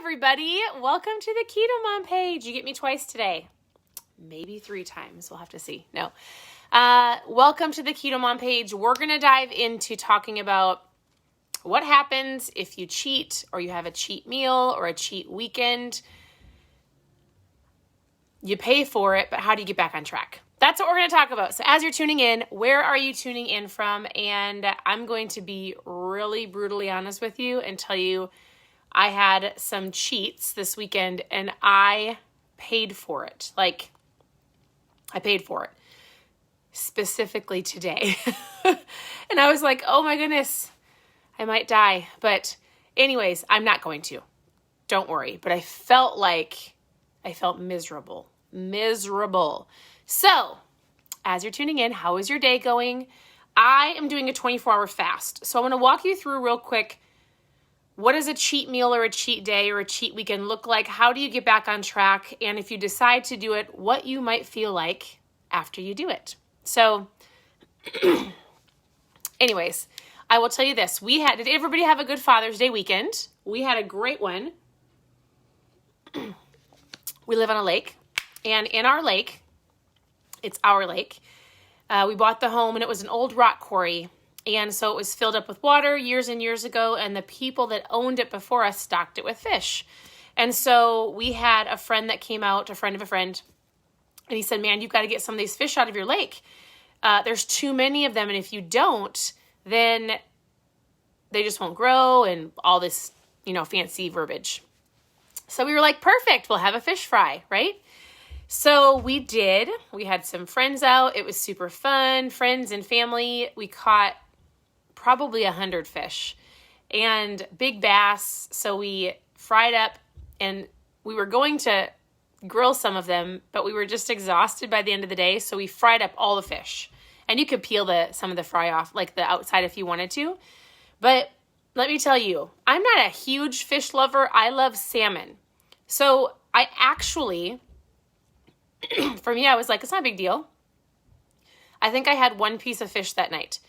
everybody. Welcome to the Keto Mom page. You get me twice today. Maybe 3 times. We'll have to see. No. Welcome to the Keto Mom page. We're going to dive into talking about what happens if you cheat or you have a cheat meal or a cheat weekend. You pay for it, but how do you get back on track? That's what we're going to talk about. So as you're tuning in, where are you tuning in from? And I'm going to be really brutally honest with you and tell you I had some cheats this weekend and I paid for it. Like, I paid for it. Specifically today. And I was like, oh my goodness, I might die. But anyways, I'm not going to. Don't worry. But I felt miserable. So, as you're tuning in, how is your day going? I am doing a 24-hour fast. So I'm going to walk you through real quick. What does a cheat meal or a cheat day or a cheat weekend look like? How do you get back on track? And if you decide to do it, what you might feel like after you do it. So, anyways, I will tell you this. Did everybody have a good Father's Day weekend? We had a great one. We live on a lake. And in our lake, it's our lake, we bought the home and it was an old rock quarry. And so it was filled up with water years and years ago, and the people that owned it before us stocked it with fish. And so we had a friend that came out, a friend of a friend, and he said, man, you've got to get some of these fish out of your lake. There's too many of them, and if you don't, then they just won't grow and all this, fancy verbiage. So we were like, perfect, we'll have a fish fry, right? So we did. We had some friends out. It was super fun. Friends and family. We caught probably 100 fish and big bass. So we fried up and we were going to grill some of them, but we were just exhausted by the end of the day. So we fried up all the fish, and you could peel some of the fry off, like the outside if you wanted to. But let me tell you, I'm not a huge fish lover. I love salmon. So I actually, for me, I was like, it's not a big deal. I think I had 1 piece of fish that night.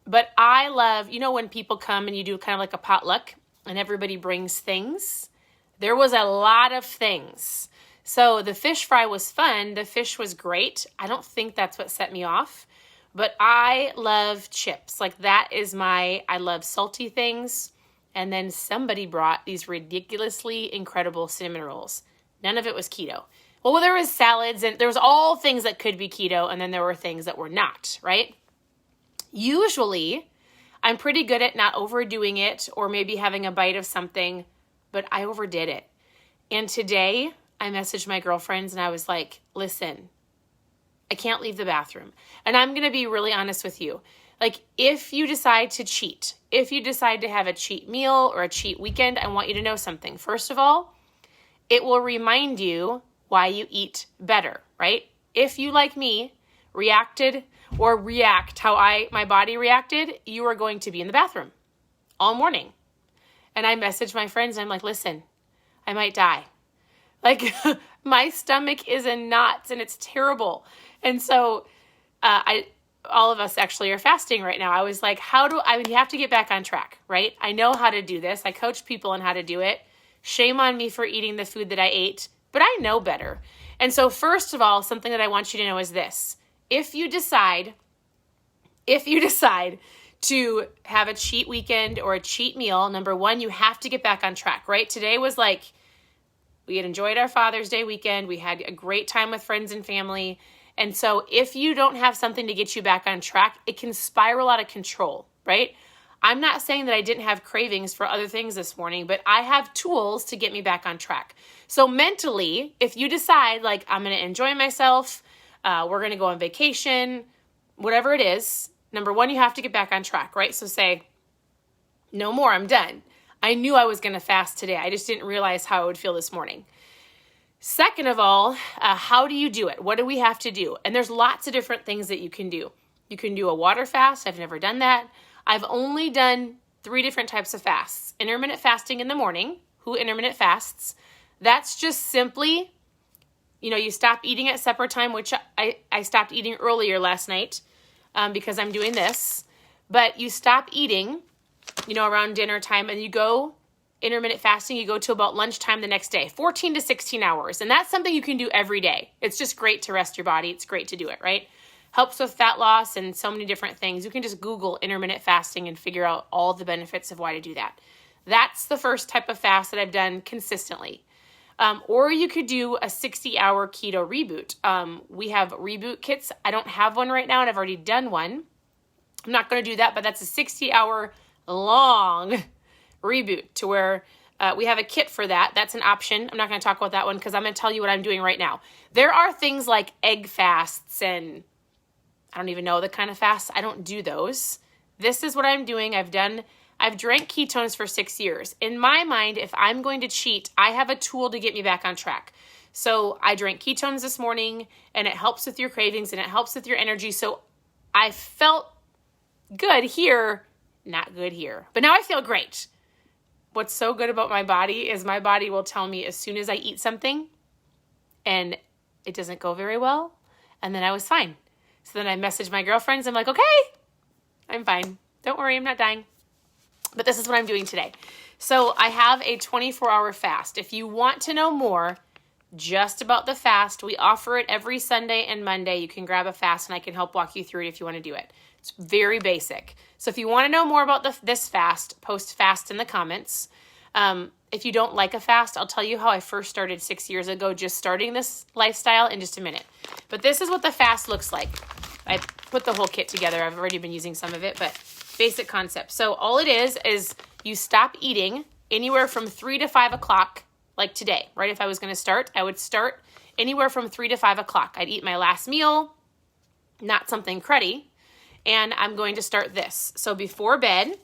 But I love, when people come and you do kind of like a potluck and everybody brings things. There was a lot of things. So the fish fry was fun. The fish was great. I don't think that's what set me off. But I love chips. Like I love salty things. And then somebody brought these ridiculously incredible cinnamon rolls. None of it was keto. Well, there was salads and there was all things that could be keto, and then there were things that were not, right? Usually, I'm pretty good at not overdoing it or maybe having a bite of something, but I overdid it. And today, I messaged my girlfriends and I was like, listen, I can't leave the bathroom. And I'm going to be really honest with you. Like, if you decide to cheat, if you decide to have a cheat meal or a cheat weekend, I want you to know something. First of all, it will remind you why you eat better, right? If you, like me, react how my body reacted, you are going to be in the bathroom all morning. And I messaged my friends and I'm like, listen, I might die. Like, my stomach is in knots and it's terrible. And so all of us actually are fasting right now. I was like, you have to get back on track, right? I know how to do this. I coach people on how to do it. Shame on me for eating the food that I ate, but I know better. And so first of all, something that I want you to know is this. If you decide to have a cheat weekend or a cheat meal, number 1, you have to get back on track, right? Today was like, we had enjoyed our Father's Day weekend. We had a great time with friends and family. And so if you don't have something to get you back on track, it can spiral out of control, right? I'm not saying that I didn't have cravings for other things this morning, but I have tools to get me back on track. So mentally, if you decide like, I'm going to enjoy myself, we're going to go on vacation, whatever it is, number 1, you have to get back on track, right? So say, no more, I'm done. I knew I was going to fast today. I just didn't realize how I would feel this morning. Second of all, how do you do it? What do we have to do? And there's lots of different things that you can do. You can do a water fast. I've never done that. I've only done 3 different types of fasts. Intermittent fasting in the morning. Who intermittent fasts? That's just simply, you stop eating at supper time, which I stopped eating earlier last night because I'm doing this. But you stop eating, around dinner time and you go intermittent fasting, you go to about lunchtime the next day, 14 to 16 hours. And that's something you can do every day. It's just great to rest your body. It's great to do it, right? Helps with fat loss and so many different things. You can just Google intermittent fasting and figure out all the benefits of why to do that. That's the first type of fast that I've done consistently. Or you could do a 60-hour keto reboot. We have reboot kits. I don't have one right now, and I've already done one. I'm not going to do that, but that's a 60-hour long reboot to where we have a kit for that. That's an option. I'm not going to talk about that one because I'm going to tell you what I'm doing right now. There are things like egg fasts and I don't even know the kind of fasts. I don't do those. This is what I'm doing. I've drank ketones for 6 years. In my mind, if I'm going to cheat, I have a tool to get me back on track. So I drank ketones this morning and it helps with your cravings and it helps with your energy. So I felt good here, not good here. But now I feel great. What's so good about my body is my body will tell me as soon as I eat something and it doesn't go very well, and then I was fine. So then I message my girlfriends. I'm like, okay, I'm fine. Don't worry, I'm not dying. But this is what I'm doing today. So I have a 24-hour fast. If you want to know more just about the fast, we offer it every Sunday and Monday. You can grab a fast and I can help walk you through it if you want to do it. It's very basic. So if you want to know more about this fast, post fast in the comments. If you don't like a fast, I'll tell you how I first started 6 years ago, just starting this lifestyle in just a minute. But this is what the fast looks like. I put the whole kit together. I've already been using some of it, but basic concept. So all it is you stop eating anywhere from 3 to 5 o'clock, like today, right? If I was going to start, I would start anywhere from 3 to 5 o'clock. I'd eat my last meal, not something cruddy, and I'm going to start this. So before bed,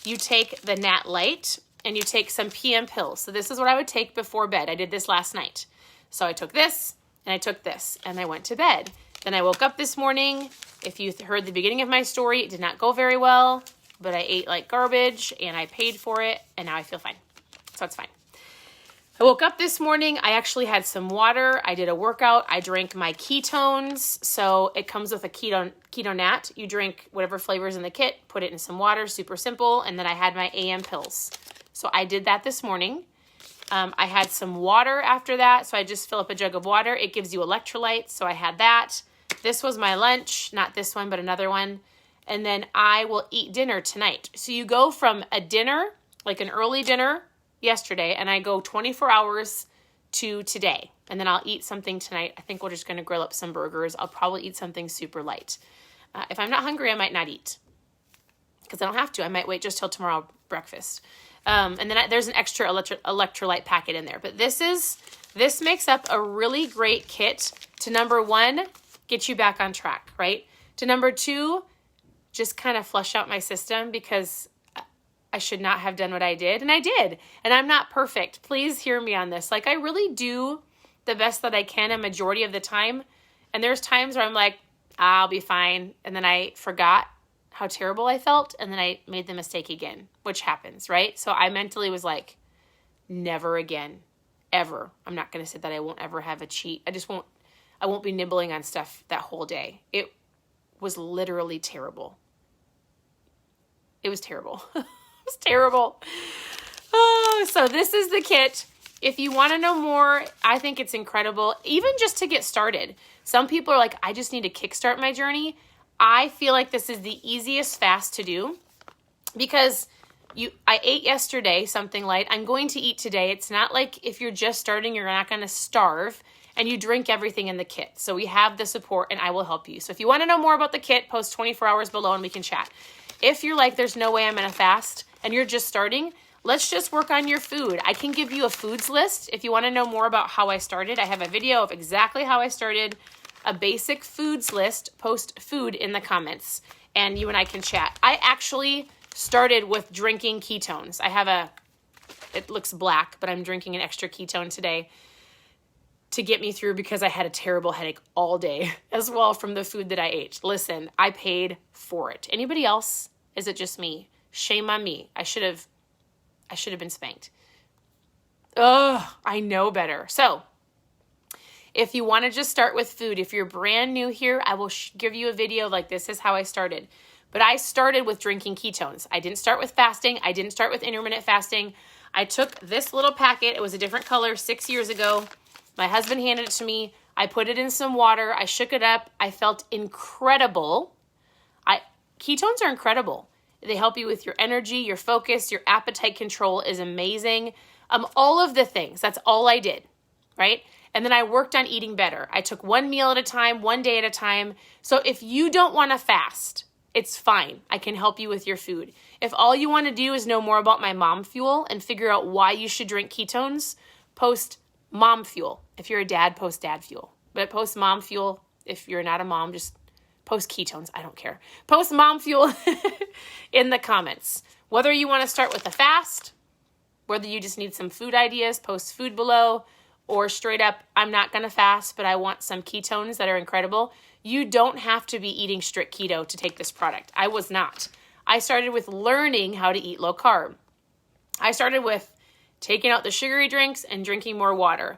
you take the Nat Light and you take some PM pills. So this is what I would take before bed. I did this last night. So I took this and I took this and I went to bed. Then I woke up this morning. If you heard the beginning of my story, it did not go very well, but I ate like garbage and I paid for it and now I feel fine. So it's fine. I woke up this morning. I actually had some water. I did a workout. I drank my ketones. So it comes with a keto nat. You drink whatever flavors in the kit, put it in some water, super simple. And then I had my AM pills. So I did that this morning. I had some water after that. So I just fill up a jug of water. It gives you electrolytes. So I had that. This was my lunch, not this one, but another one. And then I will eat dinner tonight. So you go from a dinner, like an early dinner yesterday, and I go 24 hours to today. And then I'll eat something tonight. I think we're just going to grill up some burgers. I'll probably eat something super light. If I'm not hungry, I might not eat because I don't have to. I might wait just till tomorrow breakfast. And then there's an extra electrolyte packet in there. But this makes up a really great kit to, number one, get you back on track, right? To number two, just kind of flush out my system because I should not have done what I did. And I did. And I'm not perfect. Please hear me on this. Like, I really do the best that I can a majority of the time. And there's times where I'm like, I'll be fine. And then I forgot how terrible I felt. And then I made the mistake again, which happens, right? So I mentally was like, never again, ever. I'm not going to say that I won't ever have a cheat. I won't be nibbling on stuff that whole day. It was literally terrible. It was terrible. It was terrible. Oh, so this is the kit. If you want to know more, I think it's incredible. Even just to get started. Some people are like, I just need to kickstart my journey. I feel like this is the easiest fast to do because I ate yesterday something light. I'm going to eat today. It's not like if you're just starting, you're not going to starve and you drink everything in the kit. So we have the support and I will help you. So if you want to know more about the kit, post 24 hours below and we can chat. If you're like, there's no way I'm going to fast and you're just starting, let's just work on your food. I can give you a foods list. If you want to know more about how I started, I have a video of exactly how I started, a basic foods list, post food in the comments, and you and I can chat. I actually started with drinking ketones. It looks black, but I'm drinking an extra ketone today to get me through because I had a terrible headache all day as well from the food that I ate. Listen, I paid for it. Anybody else? Is it just me? Shame on me. I should have been spanked. Ugh, I know better. So if you want to just start with food, if you're brand new here, I will give you a video like this is how I started. But I started with drinking ketones. I didn't start with fasting. I didn't start with intermittent fasting. I took this little packet. It was a different color 6 years ago. My husband handed it to me. I put it in some water. I shook it up. I felt incredible. Ketones are incredible. They help you with your energy, your focus, your appetite control is amazing. All of the things. That's all I did, right? And then I worked on eating better. I took one meal at a time, one day at a time. So if you don't want to fast, it's fine. I can help you with your food. If all you want to do is know more about my Mom Fuel and figure out why you should drink ketones, post Mom Fuel. If you're a dad, post Dad Fuel. But post Mom Fuel. If you're not a mom, just post ketones. I don't care. Post Mom Fuel in the comments. Whether you want to start with a fast, whether you just need some food ideas, post food below, or straight up, I'm not going to fast, but I want some ketones that are incredible. You don't have to be eating strict keto to take this product. I was not. I started with learning how to eat low carb. I started with taking out the sugary drinks and drinking more water.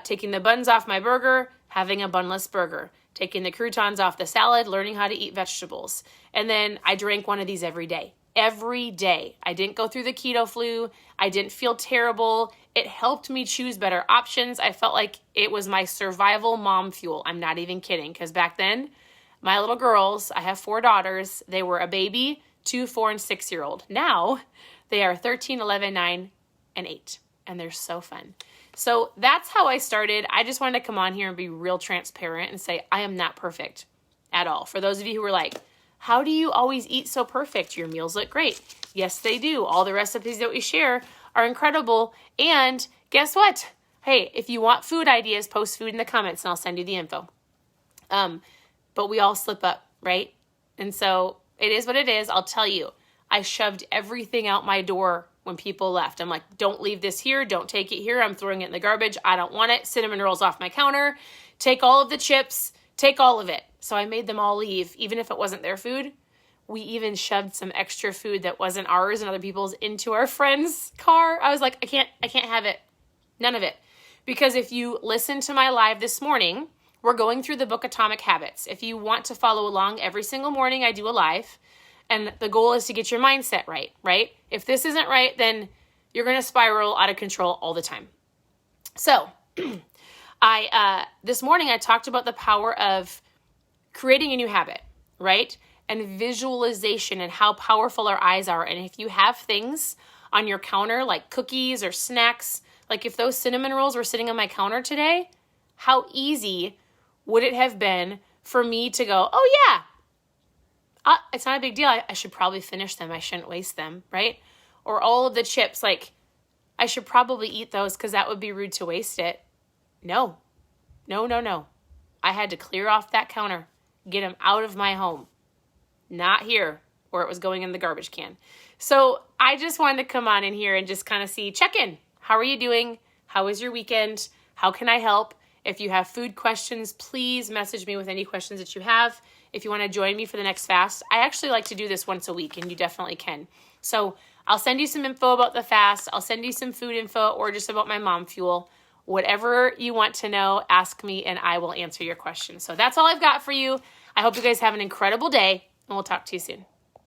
Taking the buns off my burger, having a bunless burger. Taking the croutons off the salad, learning how to eat vegetables. And then I drank one of these every day. Every day. I didn't go through the keto flu. I didn't feel terrible. It helped me choose better options. I felt like it was my survival Mom Fuel. I'm not even kidding. Because back then, my little girls, I have 4 daughters. They were a baby, 2, 4, and 6-year-old. Now, they are 13, 11, 9, and 8. And they're so fun. So that's how I started. I just wanted to come on here and be real transparent and say, I am not perfect at all. For those of you who were like, how do you always eat so perfect? Your meals look great. Yes, they do. All the recipes that we share are incredible. And guess what? Hey, if you want food ideas, post food in the comments and I'll send you the info. But we all slip up, right? And so it is what it is. I'll tell you, I shoved everything out my door when people left. I'm like, don't leave this here. Don't take it here. I'm throwing it in the garbage. I don't want it. Cinnamon rolls off my counter. Take all of the chips. Take all of it. So I made them all leave, even if it wasn't their food. We even shoved some extra food that wasn't ours and other people's into our friend's car. I was like, I can't have it. None of it. Because if you listen to my live this morning, we're going through the book Atomic Habits. If you want to follow along every single morning, I do a live. And the goal is to get your mindset right, right? If this isn't right, then you're going to spiral out of control all the time. So this morning I talked about the power of creating a new habit, right? And visualization and how powerful our eyes are. And if you have things on your counter like cookies or snacks, like if those cinnamon rolls were sitting on my counter today, how easy would it have been for me to go, oh yeah, it's not a big deal. I should probably finish them. I shouldn't waste them, right? Or all of the chips, like I should probably eat those because that would be rude to waste it. No. I had to clear off that counter, get them out of my home, not here where it was going in the garbage can. So I just wanted to come on in here and just kind of check in. How are you doing? How was your weekend? How can I help? If you have food questions, please message me with any questions that you have. If you want to join me for the next fast, I actually like to do this once a week, and you definitely can. So I'll send you some info about the fast. I'll send you some food info or just about my Mom Fuel. Whatever you want to know, ask me, and I will answer your questions. So that's all I've got for you. I hope you guys have an incredible day, and we'll talk to you soon.